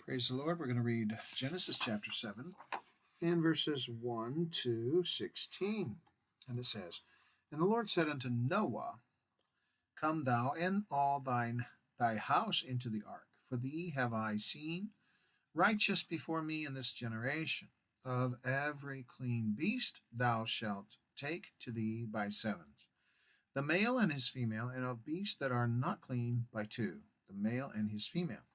Praise the Lord. We're going to read Genesis chapter 7 and verses 1 to 16. And it says, And the Lord said unto Noah, Come thou and all thy house into the ark, for thee have I seen righteous before me in this generation. Of every clean beast thou shalt take to thee by sevens, the male and his female, and of beasts that are not clean by two, the male and his female.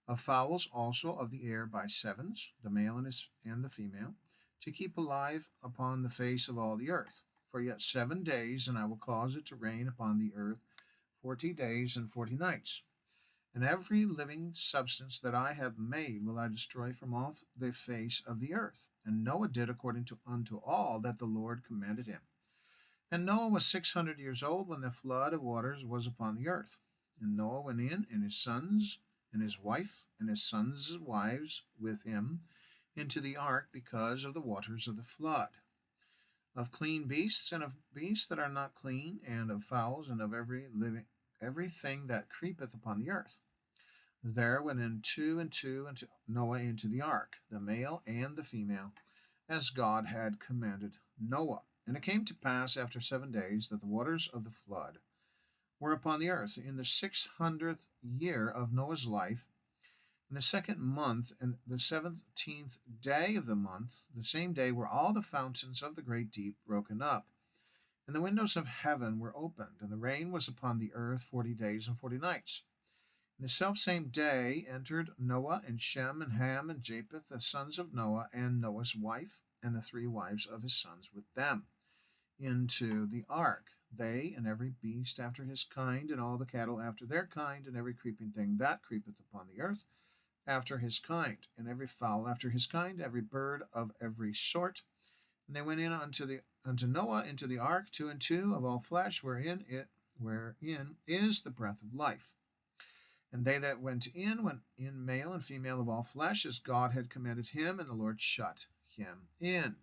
Of fowls also of the air by sevens, the male and the female, to keep alive upon the face of all the earth. For yet 7 days, and I will cause it to rain upon the earth 40 days and 40 nights. And every living substance that I have made will I destroy from off the face of the earth. And Noah did according to unto all that the Lord commanded him. And Noah was 600 years old when the flood of waters was upon the earth. And Noah went in, and his sons, and his wife, and his sons' wives with him, into the ark because of the waters of the flood. Of clean beasts, and of beasts that are not clean, and of fowls, and of everything that creepeth upon the earth. There went in two and two into Noah into the ark, the male and the female, as God had commanded Noah. And it came to pass after 7 days that the waters of the flood were upon the earth in the 600th year of Noah's life, in the second month, and the 17th day of the month, the same day were all the fountains of the great deep broken up, and the windows of heaven were opened, and the rain was upon the earth 40 days and 40 nights. In the selfsame day entered Noah and Shem and Ham and Japheth, the sons of Noah, and Noah's wife, and the 3 wives of his sons with them, into the ark, they and every beast after his kind, and all the cattle after their kind, and every creeping thing that creepeth upon the earth after his kind, and every fowl after his kind, every bird of every sort. And they went in unto Noah into the ark, 2 and 2 of all flesh, wherein is the breath of life. And they that went in male and female of all flesh, as God had commanded him, and the Lord shut him in.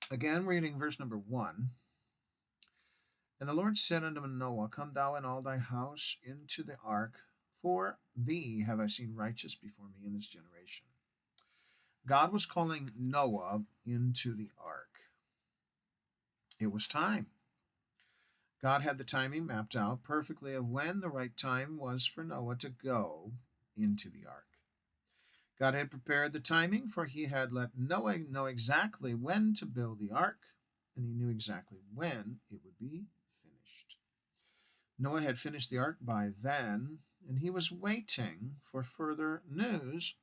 Again, reading verse number 1. And the Lord said unto Noah, Come thou and all thy house into the ark, for thee have I seen righteous before me in this generation. God was calling Noah into the ark. It was time. God had the timing mapped out perfectly of when the right time was for Noah to go into the ark. God had prepared the timing, for he had let Noah know exactly when to build the ark, and he knew exactly when it would be finished. Noah had finished the ark by then, and he was waiting for further news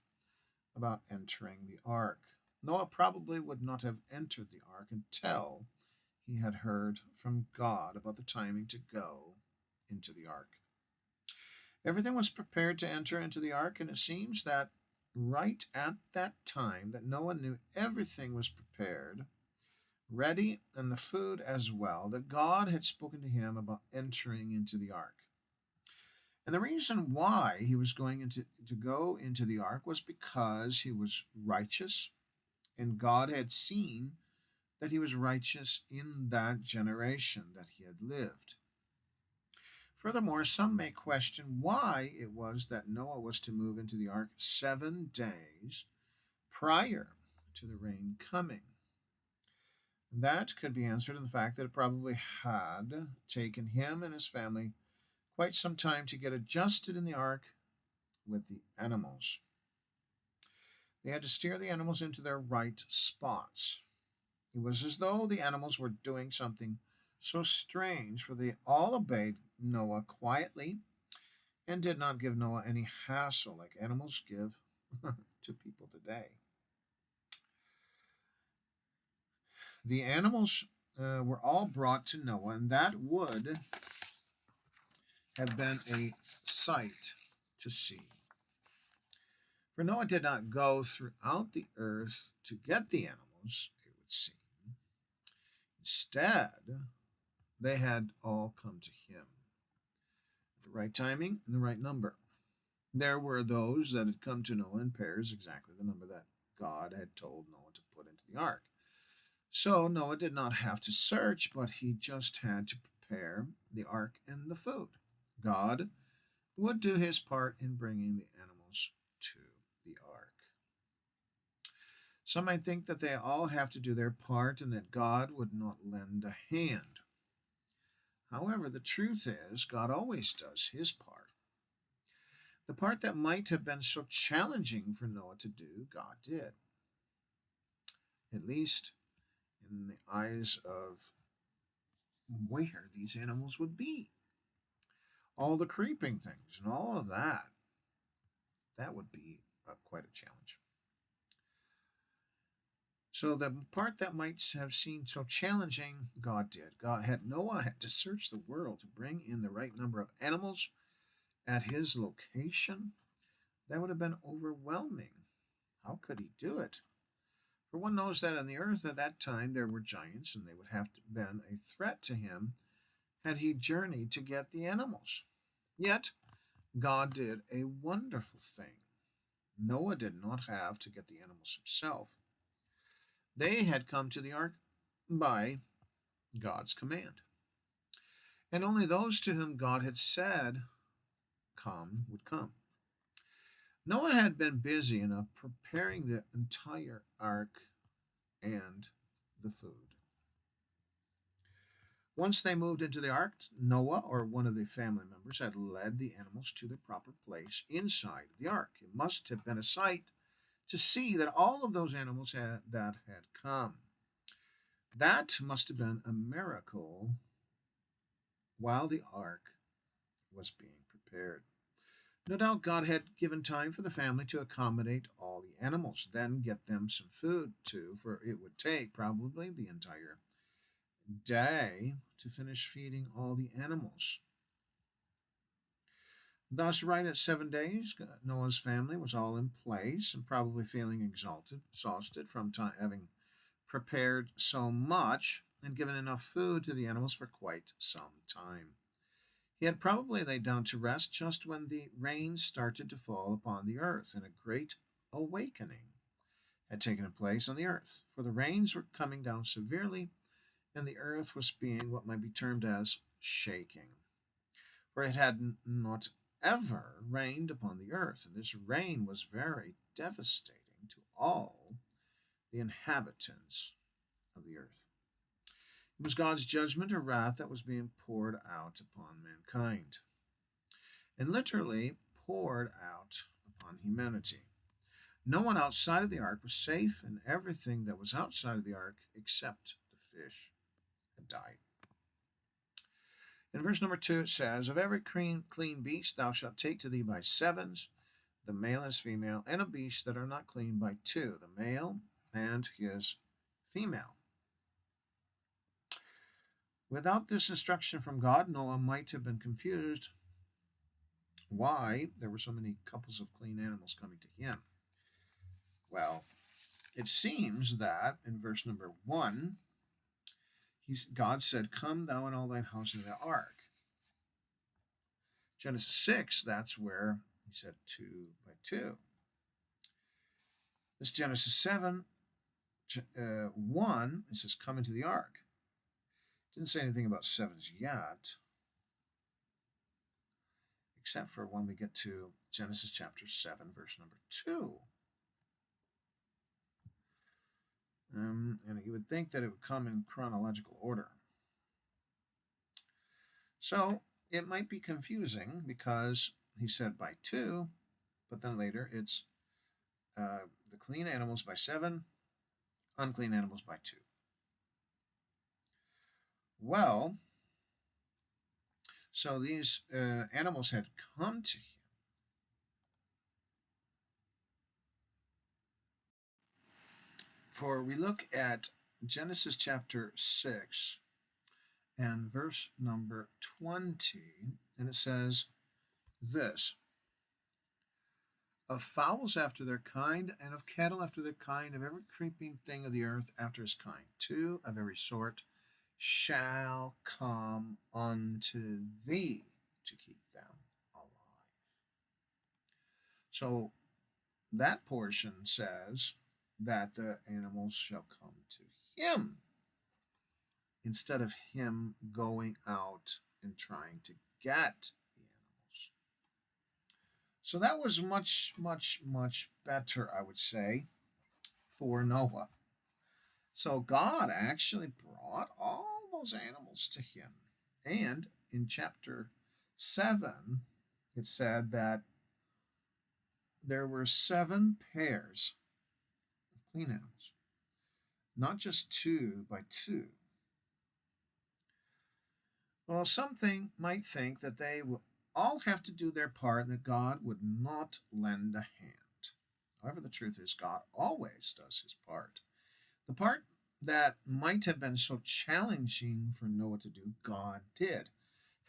about entering the ark. Noah probably would not have entered the ark until he had heard from God about the timing to go into the ark. Everything was prepared to enter into the ark, and it seems that right at that time that Noah knew everything was prepared, ready, and the food as well, that God had spoken to him about entering into the ark. And the reason why he was going to go into the ark was because he was righteous, and God had seen that he was righteous in that generation that he had lived. Furthermore, some may question why it was that Noah was to move into the ark 7 days prior to the rain coming. That could be answered in the fact that it probably had taken him and his family quite some time to get adjusted in the ark with the animals. They had to steer the animals into their right spots. It was as though the animals were doing something so strange, for they all obeyed Noah quietly and did not give Noah any hassle like animals give to people today. The animals were all brought to Noah, and that would have been a sight to see. For Noah did not go throughout the earth to get the animals, it would seem. Instead, they had all come to him. The right timing and the right number. There were those that had come to Noah in pairs, exactly the number that God had told Noah to put into the ark. So Noah did not have to search, but he just had to prepare the ark and the food. God would do his part in bringing the animals to the ark. Some might think that they all have to do their part and that God would not lend a hand. However, the truth is, God always does his part. The part that might have been so challenging for Noah to do, God did. At least in the eyes of where these animals would be. All the creeping things and all of that. That would be quite a challenge. So the part that might have seemed so challenging, God did. Noah had to search the world to bring in the right number of animals at his location. That would have been overwhelming. How could he do it? For one knows that on the earth at that time there were giants, and they would have been a threat to him had he journeyed to get the animals. Yet, God did a wonderful thing. Noah did not have to get the animals himself. They had come to the ark by God's command. And only those to whom God had said, come, would come. Noah had been busy enough preparing the entire ark and the food. Once they moved into the ark, Noah or one of the family members had led the animals to the proper place inside the ark. It must have been a sight to see that all of those animals that had come. That must have been a miracle while the ark was being prepared. No doubt God had given time for the family to accommodate all the animals, then get them some food too, for it would take probably the entire day to finish feeding all the animals. Thus, right at 7 days, Noah's family was all in place and probably feeling exhausted from having prepared so much and given enough food to the animals for quite some time. He had probably laid down to rest just when the rain started to fall upon the earth, and a great awakening had taken place on the earth, for the rains were coming down severely, and the earth was being what might be termed as shaking. For it had not ever rained upon the earth, and this rain was very devastating to all the inhabitants of the earth. It was God's judgment or wrath that was being poured out upon mankind, and literally poured out upon humanity. No one outside of the ark was safe, and everything that was outside of the ark, except the fish, had died. In verse number 2, it says, of every clean beast thou shalt take to thee by sevens, the male and his female, and a beast that are not clean by two, the male and his female. Without this instruction from God, Noah might have been confused why there were so many couples of clean animals coming to him. Well, it seems that in verse number 1, God said, come thou and all thine house in the ark. Genesis 6, that's where he said 2 by 2. This Genesis 7, 1, it says, come into the ark. Didn't say anything about sevens yet, except for when we get to Genesis chapter 7, verse number 2. And you would think that it would come in chronological order. So it might be confusing because he said by 2, but then later it's the clean animals by 7, unclean animals by 2. Well, so these animals had come to him. For we look at Genesis chapter 6 and verse number 20, and it says this, of fowls after their kind, and of cattle after their kind, of every creeping thing of the earth after his kind, 2 of every sort shall come unto thee to keep them alive. So that portion says that the animals shall come to him instead of him going out and trying to get the animals. So that was much, much, much better, I would say, for Noah. So God actually brought all those animals to him. And in chapter 7, it said that there were 7 pairs of clean animals, not just 2 by 2. Well, might think that they will all have to do their part and that God would not lend a hand. However, the truth is, God always does his part. The part that might have been so challenging for Noah to do, God did.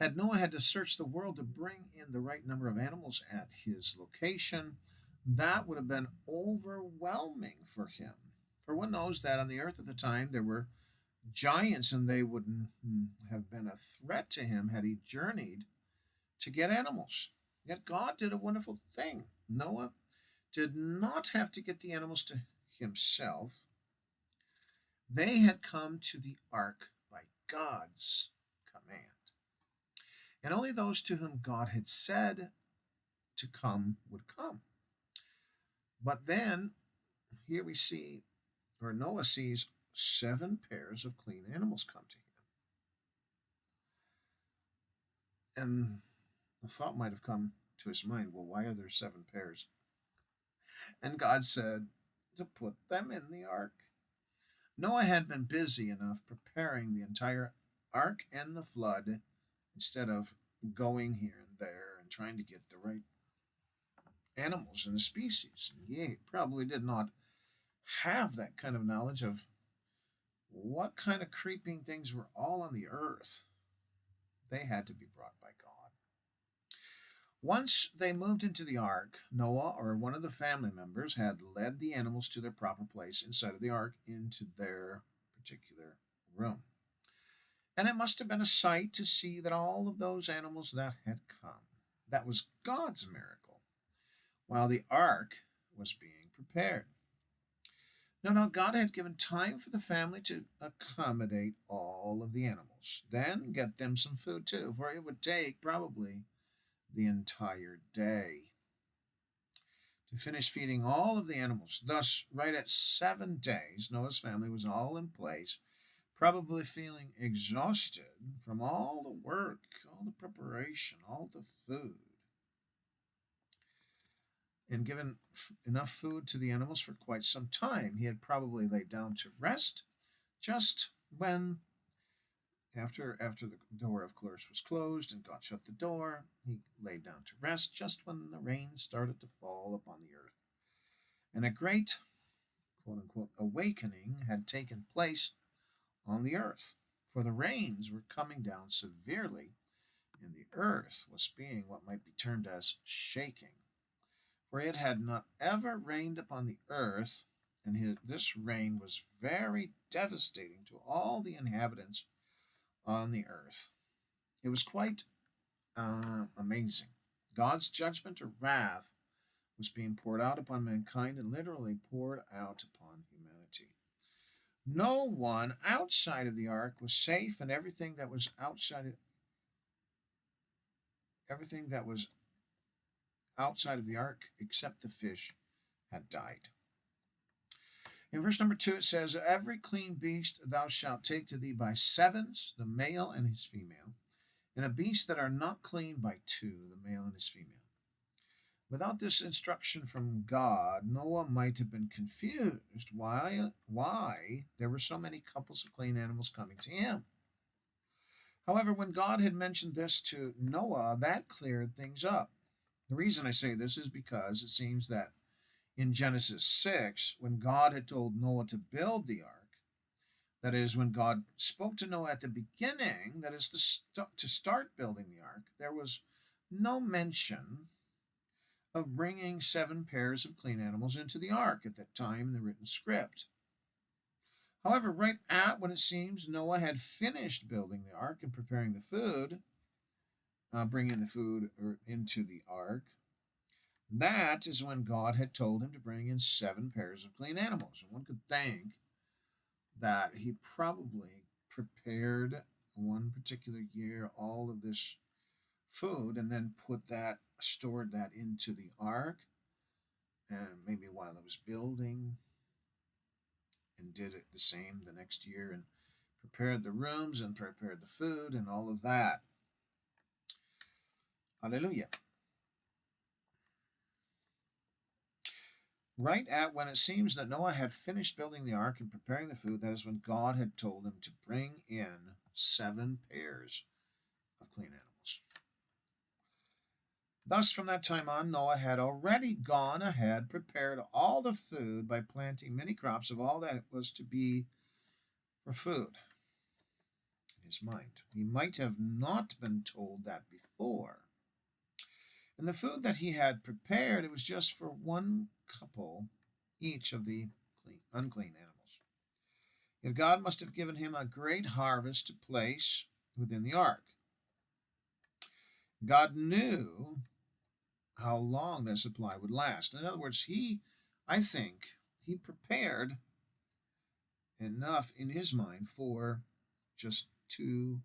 Had Noah had to search the world to bring in the right number of animals at his location, that would have been overwhelming for him. For one knows that on the earth at the time there were giants, and they wouldn't have been a threat to him had he journeyed to get animals. Yet God did a wonderful thing. Noah did not have to get the animals to himself. They had come to the ark by God's command. And only those to whom God had said to come would come. But then, here we see, or Noah sees, 7 pairs of clean animals come to him. And the thought might have come to his mind, well, why are there 7 pairs? And God said to put them in the ark. Noah had been busy enough preparing the entire ark and the flood instead of going here and there and trying to get the right animals and the species. And he probably did not have that kind of knowledge of what kind of creeping things were all on the earth. They had to be brought by God. Once they moved into the ark, Noah or one of the family members had led the animals to their proper place inside of the ark into their particular room. And it must have been a sight to see that all of those animals that had come. That was God's miracle, while the ark was being prepared. No, God had given time for the family to accommodate all of the animals, then get them some food too, for it would take probably the entire day to finish feeding all of the animals. Thus, right at 7 days, Noah's family was all in place, probably feeling exhausted from all the work, all the preparation, all the food. And given enough food to the animals for quite some time, he had probably laid down to rest just when, after the door, of course, was closed and God shut the door, he lay down to rest just when the rain started to fall upon the earth. And a great, quote unquote, awakening had taken place on the earth, for the rains were coming down severely, and the earth was being what might be termed as shaking. For it had not ever rained upon the earth, and this rain was very devastating to all the inhabitants on the earth. It was quite amazing. God's judgment or wrath was being poured out upon mankind and literally poured out upon humanity. No one outside of the ark was safe, and everything that was outside of the ark except the fish had died. In verse number 2, it says, every clean beast thou shalt take to thee by 7s, the male and his female, and a beast that are not clean by 2, the male and his female. Without this instruction from God, Noah might have been confused why there were so many couples of clean animals coming to him. However, when God had mentioned this to Noah, that cleared things up. The reason I say this is because it seems that in Genesis 6, when God had told Noah to build the ark, that is, when God spoke to Noah at the beginning, that is, to start building the ark, there was no mention of bringing 7 pairs of clean animals into the ark at that time in the written script. However, right at when it seems Noah had finished building the ark and preparing the food, bringing the food into the ark, that is when God had told him to bring in 7 pairs of clean animals. And one could think that he probably prepared one particular year all of this food and then put that stored that into the ark, and maybe while it was building, and did it the same the next year, and prepared the rooms and prepared the food and all of that. Hallelujah. Right at when it seems that Noah had finished building the ark and preparing the food, that is when God had told him to bring in 7 pairs of clean animals. Thus, from that time on, Noah had already gone ahead, prepared all the food by planting many crops of all that was to be for food. In his mind, he might have not been told that before. And the food that he had prepared, it was just for one couple each of the unclean animals. Yet God must have given him a great harvest to place within the ark. God knew how long that supply would last. In other words, I think, he prepared enough in his mind for just 2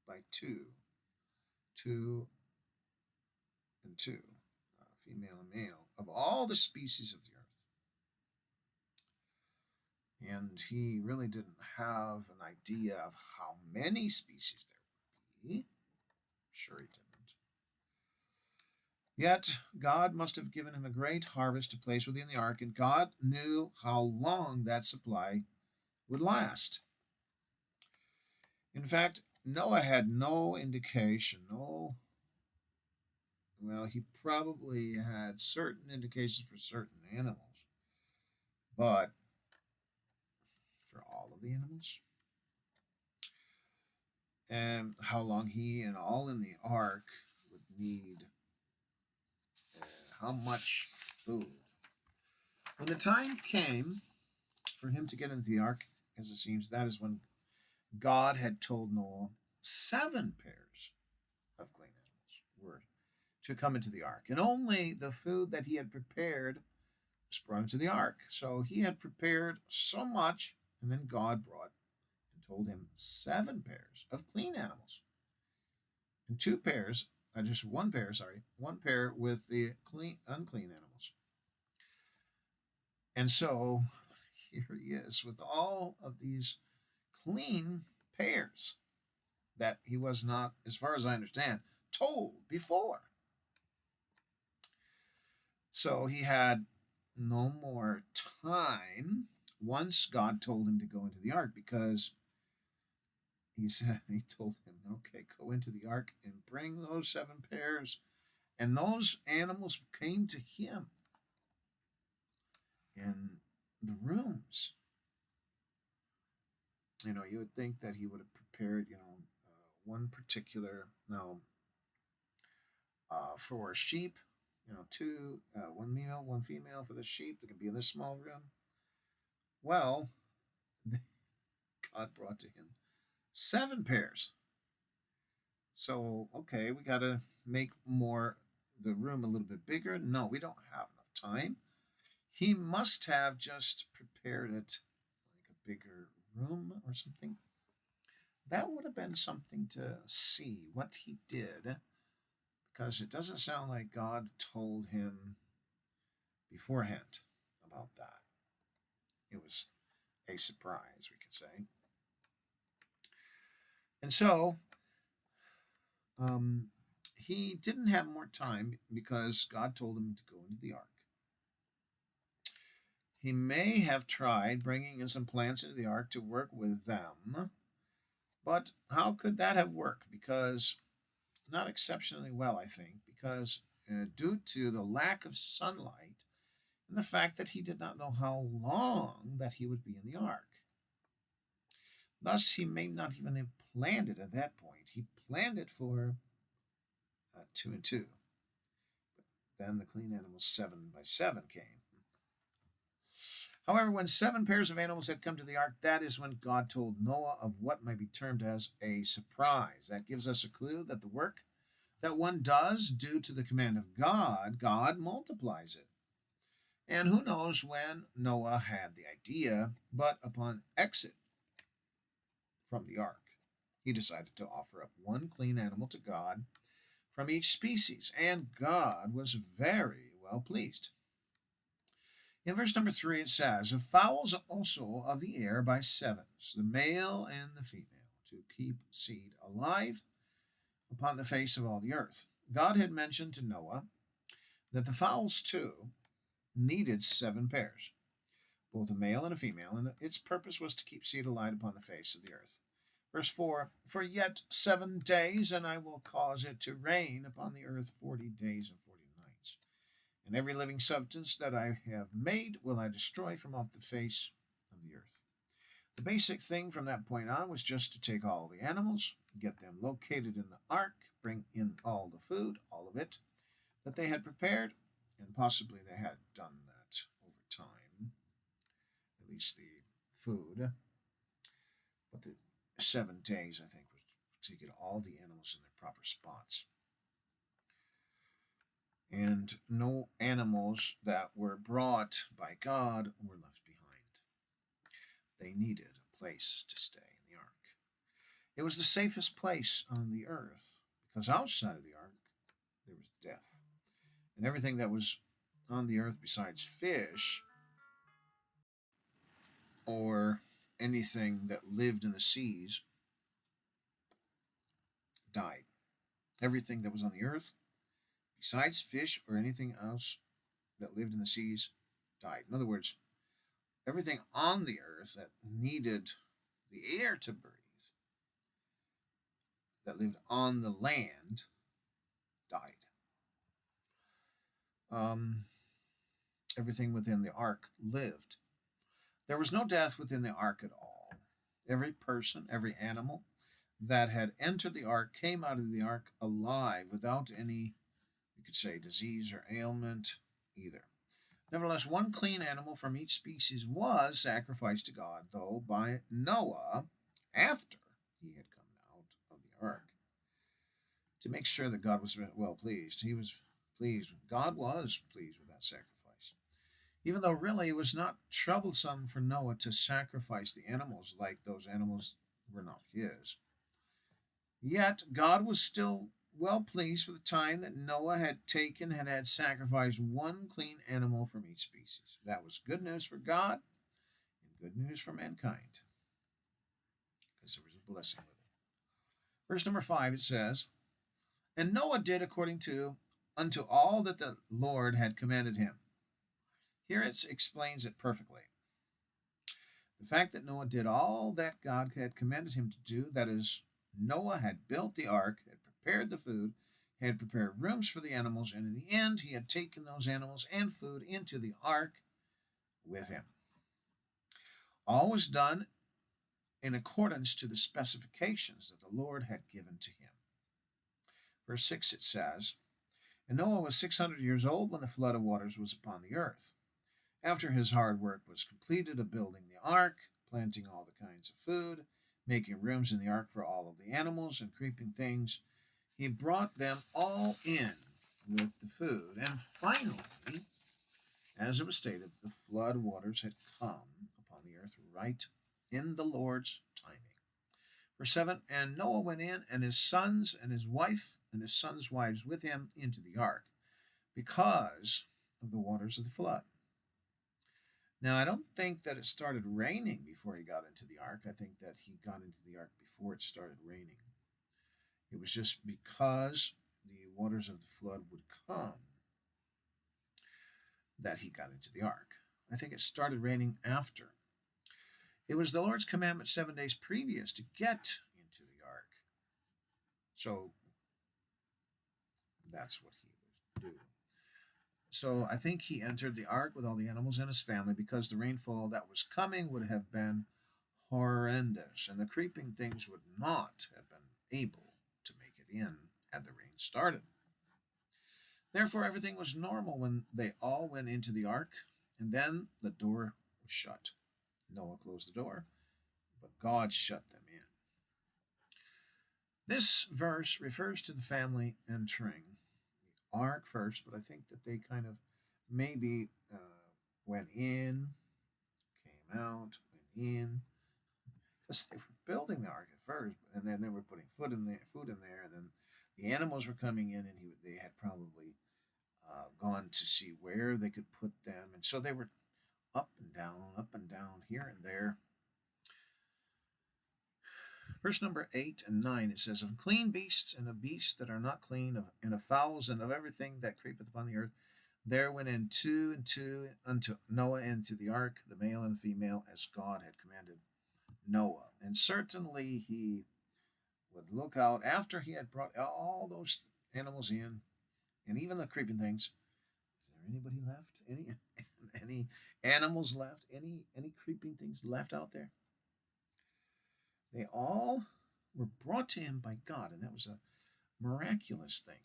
by 2, 2 and 2, female and male, of all the species of the earth. And he really didn't have an idea of how many species there would be. Sure, he didn't. Yet God must have given him a great harvest to place within the ark, and God knew how long that supply would last. In fact, Noah had no indication, he probably had certain indications for certain animals, but for all of the animals, and how long he and all in the ark would need, how much food. When the time came for him to get into the ark, as it seems, that is when God had told Noah 7 pairs of clean animals were to come into the ark, and only the food that he had prepared was brought into the ark. So he had prepared so much, and then God brought and told him 7 pairs of clean animals, and 2 pairs, just 1 pair, sorry, 1 pair with the unclean animals. And so here he is with all of these clean pairs that he was not, as far as I understand, told before. So he had no more time once God told him to go into the ark, because he told him, okay, go into the ark and bring those 7 pairs. And those animals came to him in the rooms. You would think that he would have prepared, one particular, for sheep, 2, 1 male, 1 female for the sheep that can be in this small room. Well, God brought to him 7 pairs. So, okay, we got to make the room a little bit bigger. No, we don't have enough time. He must have just prepared it like a bigger room or something. That would have been something to see what he did, because it doesn't sound like God told him beforehand about that. It was a surprise, we could say. And so he didn't have more time because God told him to go into the ark. He may have tried bringing in some plants into the ark to work with them, but how could that have worked? Because not exceptionally well, I think, because due to the lack of sunlight and the fact that he did not know how long that he would be in the ark. Thus, he may not even have planned it at that point. He planned it for 2 and 2. But then the clean animals 7 by 7 came. However, when 7 pairs of animals had come to the ark, that is when God told Noah of what might be termed as a surprise. That gives us a clue that the work that one does due to the command of God, God multiplies it. And who knows when Noah had the idea, but upon exit from the ark, he decided to offer up 1 clean animal to God from each species, and God was very well pleased. In verse number 3, it says, of fowls also of the air by sevens, the male and the female, to keep seed alive upon the face of all the earth. God had mentioned to Noah that the fowls too needed 7 pairs, both a male and a female, and its purpose was to keep seed alive upon the face of the earth. Verse 4, for yet 7 days, and I will cause it to rain upon the earth 40 days and 40 nights. And every living substance that I have made will I destroy from off the face of the earth. The basic thing from that point on was just to take all the animals, get them located in the ark, bring in all the food, all of it, that they had prepared, and possibly they had done that over time, at least the food. But the 7 days, I think, was to get all the animals in their proper spots. And no animals that were brought by God were left behind. They needed a place to stay in the ark. It was the safest place on the earth, because outside of the ark there was death. And everything that was on the earth besides fish or anything that lived in the seas died. Everything that was on the earth besides fish or anything else that lived in the seas died. In other words, everything on the earth that needed the air to breathe, that lived on the land, died. Everything within the ark lived. There was no death within the ark at all. Every person, every animal that had entered the ark came out of the ark alive without any, you could say, disease or ailment either. Nevertheless, 1 clean animal from each species was sacrificed to God, though by Noah after he had come out of the ark, to make sure that God was well pleased. He was pleased. God was pleased with that sacrifice. Even though really it was not troublesome for Noah to sacrifice the animals, like those animals were not his. Yet God was still well pleased for the time that Noah had taken and had sacrificed 1 clean animal from each species. That was good news for God and good news for mankind, because there was a blessing with it. Verse number 5, it says, and Noah did according to unto all that the Lord had commanded him. Here it explains it perfectly. The fact that Noah did all that God had commanded him to do, that is, Noah had built the ark, had prepared the food, had prepared rooms for the animals, and in the end he had taken those animals and food into the ark with him. All was done in accordance to the specifications that the Lord had given to him. Verse 6, it says, and Noah was 600 years old when the flood of waters was upon the earth. After his hard work was completed of building the ark, planting all the kinds of food, making rooms in the ark for all of the animals and creeping things, he brought them all in with the food. And finally, as it was stated, the flood waters had come upon the earth right in the Lord's timing. Verse 7, and Noah went in, and his sons and his wife and his sons' wives with him into the ark, because of the waters of the flood. Now, I don't think that it started raining before he got into the ark. I think that he got into the ark before it started raining. It was just because the waters of the flood would come that he got into the ark. I think it started raining after. It was the Lord's commandment 7 days previous to get into the ark. So that's what he was doing. So I think he entered the ark with all the animals and his family, because the rainfall that was coming would have been horrendous, and the creeping things would not have been able to make it in had the rain started. Therefore, everything was normal when they all went into the ark, and then the door was shut. Noah closed the door, but God shut them in. This verse refers to the family entering the ark first, but I think that they kind of maybe went in, came out, went in, because they were building the ark at first, and then they were putting food in there, and then The animals were coming in, and they had probably gone to see where they could put them, and so they were up and down, here and there. Verse number 8 and 9, it says, "Of clean beasts and of beasts that are not clean, and of fowls and of everything that creepeth upon the earth, there went in two and two unto Noah into the ark, the male and female, as God had commanded Noah." And certainly he would look out after he had brought all those animals in, and even the creeping things. Is there anybody left? Any animals left? Any creeping things left out there? They all were brought to him by God, and that was a miraculous thing.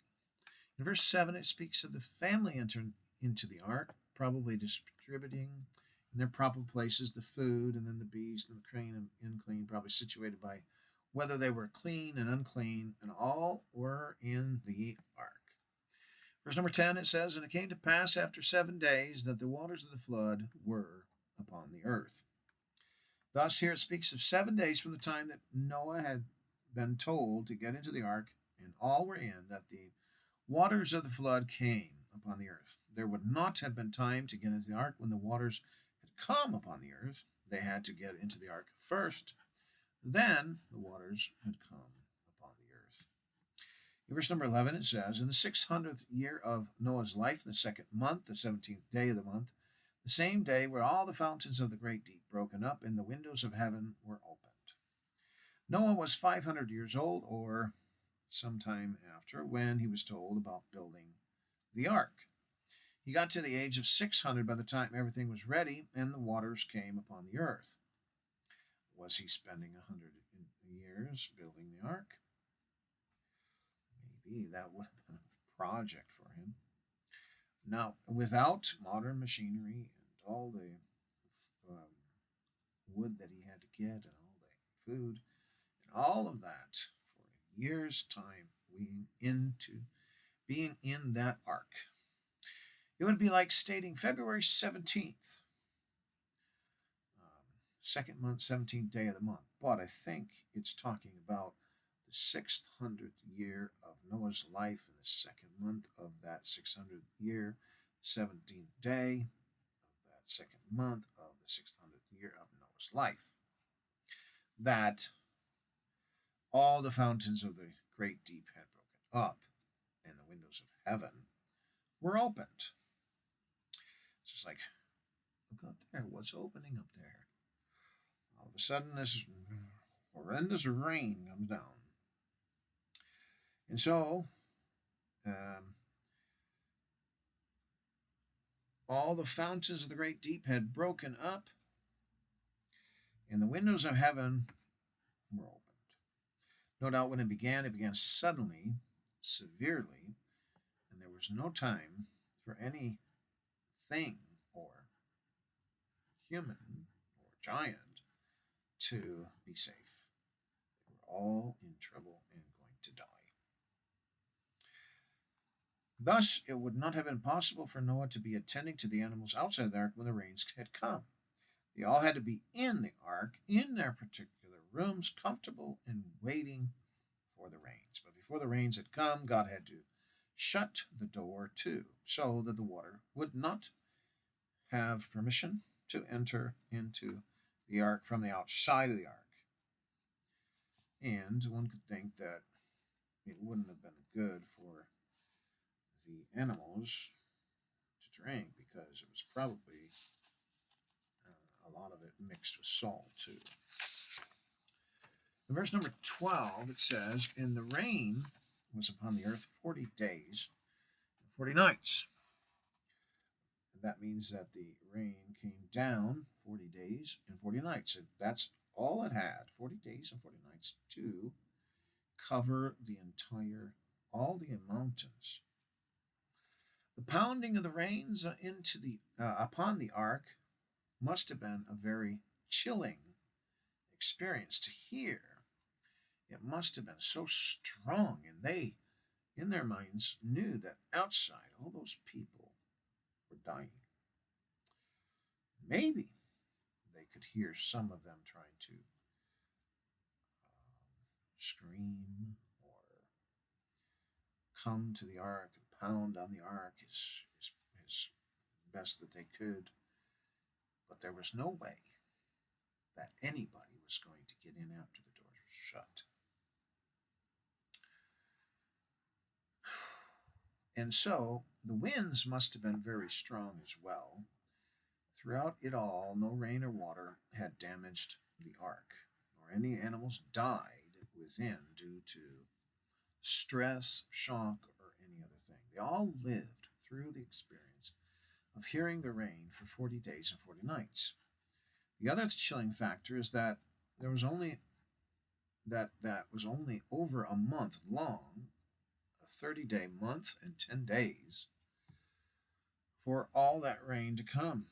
In verse 7, it speaks of the family entering into the ark, probably distributing in their proper places the food, and then the beast and the clean and unclean, probably situated by whether they were clean and unclean, and all were in the ark. Verse number 10, it says, "And it came to pass after 7 days that the waters of the flood were upon the earth." Thus, here it speaks of 7 days from the time that Noah had been told to get into the ark, and all were in, that the waters of the flood came upon the earth. There would not have been time to get into the ark when the waters had come upon the earth. They had to get into the ark first. Then the waters had come upon the earth. In verse number 11, it says, "In the 600th year of Noah's life, the 2nd month, the 17th day of the month, the same day were all the fountains of the great deep broken up, and the windows of heaven were opened." Noah was 500 years old, or sometime after, when he was told about building the ark. He got to the age of 600 by the time everything was ready and the waters came upon the earth. Was he spending 100 years building the ark? Maybe that would have been a project for him. Now, without modern machinery and all the wood that he had to get and all the food and all of that for a year's time, being in that ark, it would be like stating February 17th, 2nd month, 17th day of the month. But I think it's talking about the 600th year of Noah's life in the 2nd month of that 600th year, 17th day of that 2nd month of the 600th year of Noah's life. That all the fountains of the great deep had broken up, and the windows of heaven were opened. It's just like, look up there, what's opening up there? All of a sudden, this horrendous rain comes down. And so, all the fountains of the great deep had broken up, and the windows of heaven were opened. No doubt when it began suddenly, severely, and there was no time for anything or human or giant to be safe. They were all in trouble and going to die. Thus, it would not have been possible for Noah to be attending to the animals outside the ark when the rains had come. They all had to be in the ark, in their particular rooms, comfortable and waiting for the rains. But before the rains had come, God had to shut the door too, so that the water would not have permission to enter into the ark from the outside of the ark. And one could think that it wouldn't have been good for the animals to drink, because it was probably a lot of it mixed with salt too. In verse number 12, it says, "And the rain was upon the earth 40 days and 40 nights." And that means that the rain came down 40 days and 40 nights. And that's all it had, 40 days and 40 nights, to cover all the mountains. The pounding of the rains upon the ark must have been a very chilling experience to hear. It must have been so strong, and they, in their minds, knew that outside all those people were dying. Maybe they could hear some of them trying to scream or come to the ark and pound on the ark as best that they could. But there was no way that anybody was going to get in after the doors were shut. And so the winds must have been very strong as well. Throughout it all, no rain or water had damaged the ark, nor any animals died within due to stress, shock, or any other thing. They all lived through the experience of hearing the rain for 40 days and 40 nights. The other chilling factor is that there was only that was only over a month long, a 30-day month and 10 days for all that rain to come.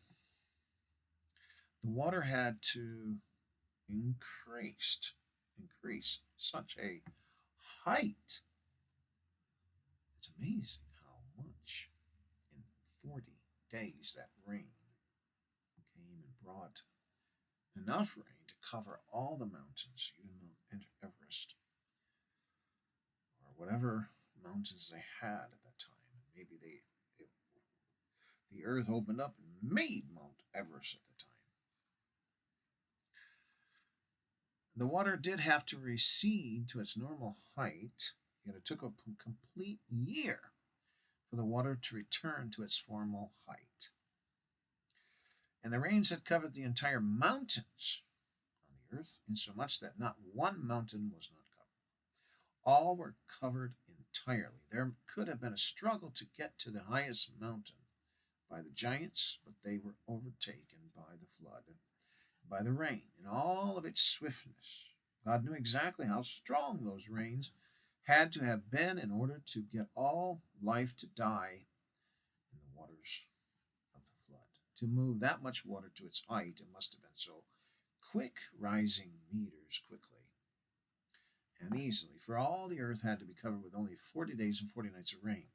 The water had to increase such a height. It's amazing how much in 40 days that rain came and brought enough rain to cover all the mountains, even Mount Everest, or whatever mountains they had at that time. Maybe the earth opened up and made Mount Everest at the time. The water did have to recede to its normal height, yet it took a complete year for the water to return to its former height. And the rains had covered the entire mountains on the earth, insomuch that not one mountain was not covered. All were covered entirely. There could have been a struggle to get to the highest mountain by the giants, but they were overtaken by the flood, by the rain, in all of its swiftness. God knew exactly how strong those rains had to have been in order to get all life to die in the waters of the flood. To move that much water to its height, it must have been so quick, rising meters quickly and easily, for all the earth had to be covered with only 40 days and 40 nights of rain.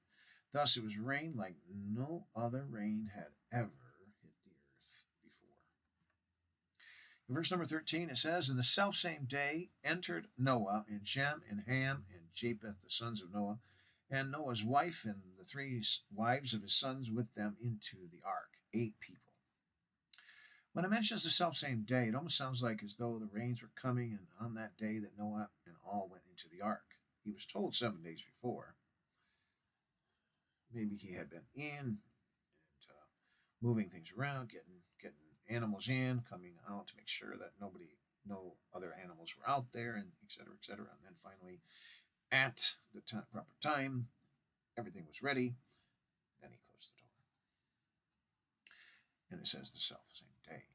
Thus it was rain like no other rain had ever hit the earth before. In verse number 13 it says, "In the selfsame day entered Noah and Shem and Ham and Japheth, the sons of Noah, and Noah's wife and the 3 wives of his sons with them into the ark." 8 people. When it mentions the selfsame day, it almost sounds like as though the rains were coming and on that day that Noah and all went into the ark. He was told 7 days before. Maybe he had been in and moving things around, getting animals in, coming out to make sure that no other animals were out there, and et cetera, et cetera. And then finally, at the proper time, everything was ready. Then he closed the door. And it says the self-same day.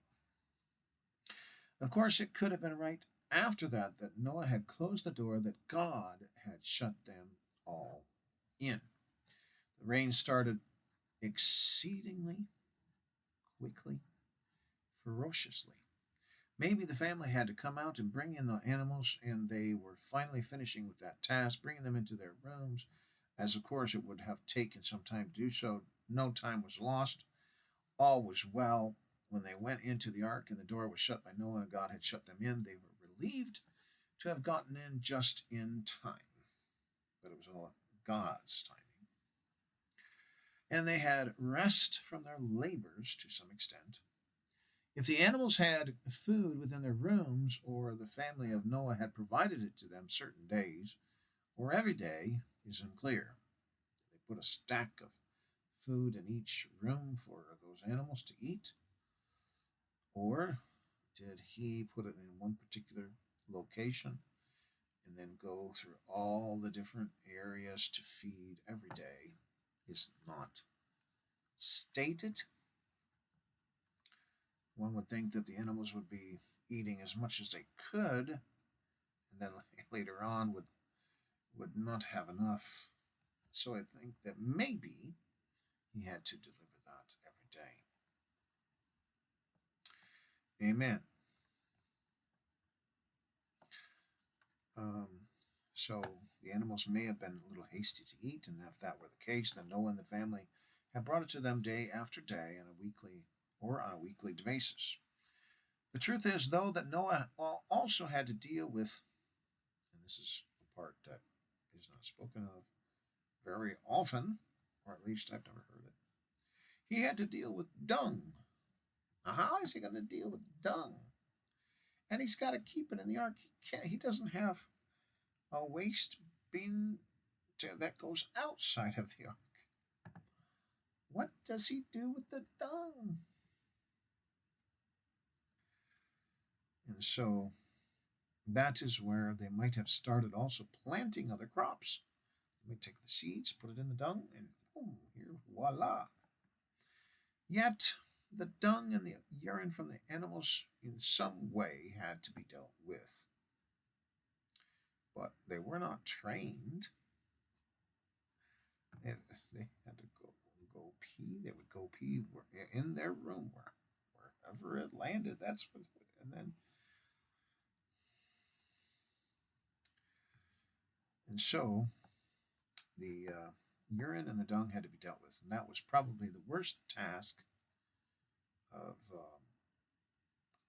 Of course, it could have been right after that Noah had closed the door that God had shut them all in. The rain started exceedingly quickly, ferociously. Maybe the family had to come out and bring in the animals, and they were finally finishing with that task, bringing them into their rooms, as of course it would have taken some time to do so. No time was lost. All was well. When they went into the ark and the door was shut by Noah and God had shut them in, they were relieved to have gotten in just in time. But it was all God's timing. And they had rest from their labors to some extent. If the animals had food within their rooms, or the family of Noah had provided it to them certain days, or every day, is unclear. They put a stack of food in each room for those animals to eat? Or did he put it in one particular location and then go through all the different areas to feed every day? Is not stated. One would think that the animals would be eating as much as they could, and then later on would not have enough. So I think that maybe he had to deliver that every day. Amen. So the animals may have been a little hasty to eat, and if that were the case, then Noah and the family had brought it to them day after day on a weekly basis. The truth is, though, that Noah also had to deal with, and this is the part that is not spoken of very often, or at least I've never heard it. He had to deal with dung. Now, how is he going to deal with dung? And he's got to keep it in the ark. He doesn't have a waste bin that goes outside of the ark. What does he do with the dung? And so that is where they might have started also planting other crops. They might take the seeds, put it in the dung, and boom, here, voila. Yet the dung and the urine from the animals in some way had to be dealt with. But they were not trained. They had to go pee. They would go pee in their room, wherever it landed. That's what, and so the urine and the dung had to be dealt with, and that was probably the worst task of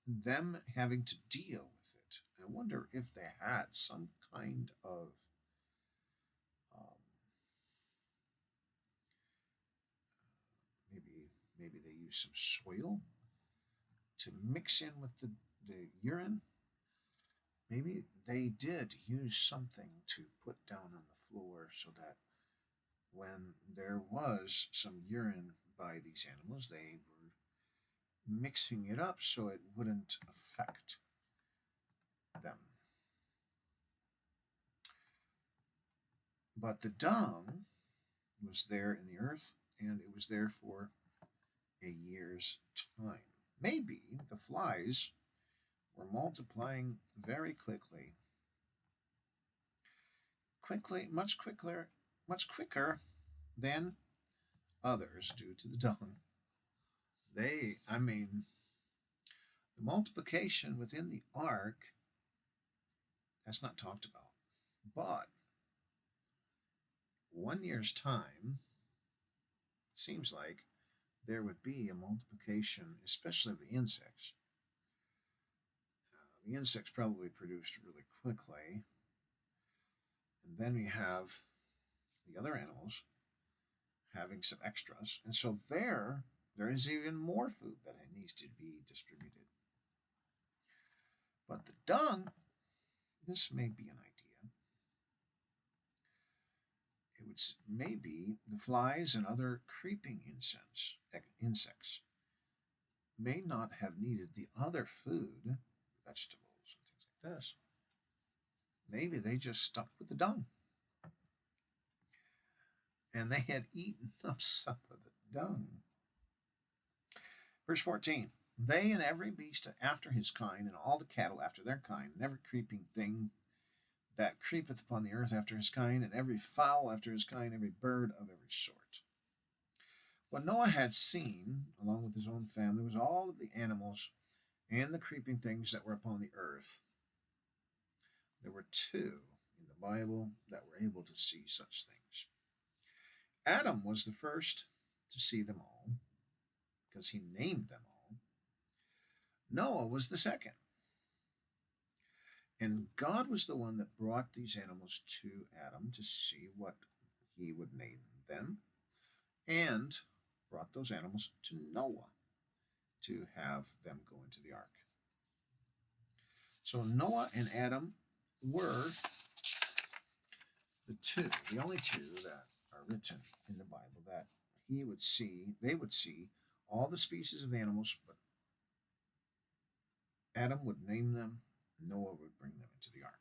them having to deal with it. I wonder if they had some kind of maybe they used some soil to mix in with the urine. Maybe they did use something to put down on the floor so that when there was some urine by these animals, they were mixing it up so it wouldn't affect them. But the dung was there in the earth, and it was there for a year's time. Maybe the flies were multiplying very quickly. Much quicker than others due to the dung. The multiplication within the ark, that's not talked about. But 1 year's time, it seems like there would be a multiplication, especially of the insects. The insects probably produced really quickly. And then we have the other animals having some extras. And so there is even more food that needs to be distributed. But the dung, this may be an idea. It would maybe the flies and other creeping insects may not have needed the other food, vegetables and things like this. Maybe they just stuck with the dung. And they had eaten up some of the dung. Verse 14. They and every beast after his kind, and all the cattle after their kind, and every creeping thing that creepeth upon the earth after his kind, and every fowl after his kind, every bird of every sort. What Noah had seen, along with his own family, was all of the animals and the creeping things that were upon the earth. There were 2 in the Bible that were able to see such things. Adam was the first to see them all, because he named them all. Noah was the second. And God was the one that brought these animals to Adam to see what he would name them, and brought those animals to Noah to have them go into the ark. So Noah and Adam were the only 2 that are written in the Bible that they would see all the species of animals, but Adam would name them, Noah would bring them into the ark.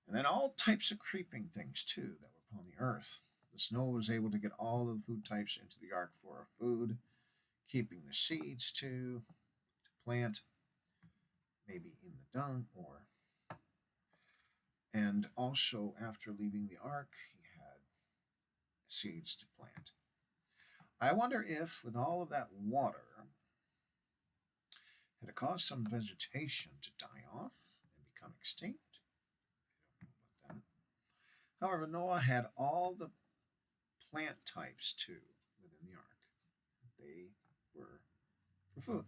And then all types of creeping things, too, that were upon the earth. Thus Noah was able to get all the food types into the ark for our food, keeping the seeds, too, to plant, maybe in the dung, and also after leaving the ark, he had seeds to plant. I wonder if, with all of that water, had it caused some vegetation to die off and become extinct? I don't know about that. However, Noah had all the plant types too within the ark. They were for food.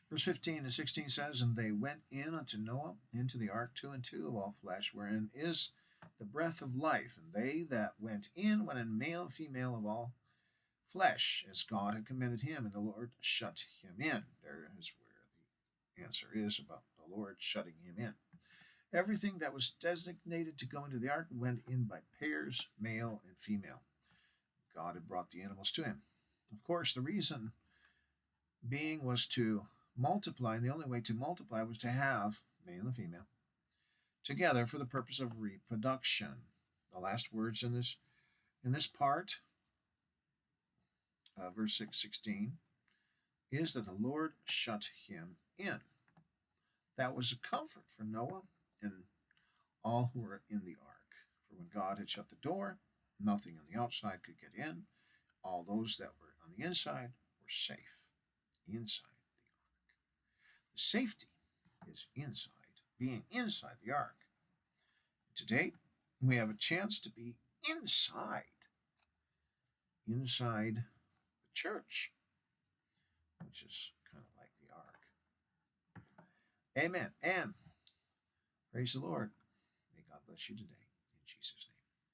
Verse 15 and 16 says, And they went in unto Noah into the ark, 2 and 2 of all flesh, wherein is the breath of life, and they that went in male and female of all flesh, as God had commanded him, and the Lord shut him in. There is where the answer is about the Lord shutting him in. Everything that was designated to go into the ark went in by pairs, male and female. God had brought the animals to him. Of course, the reason being was to multiply, and the only way to multiply was to have male and female together for the purpose of reproduction. The last words in this part, verse 6:16, is that the Lord shut him in. That was a comfort for Noah and all who were in the ark. For when God had shut the door, nothing on the outside could get in. All those that were on the inside were safe inside the ark. The safety is being inside the ark. Today, we have a chance to be inside the church, which is kind of like the ark. Amen. And praise the Lord. May God bless you today. In Jesus' name.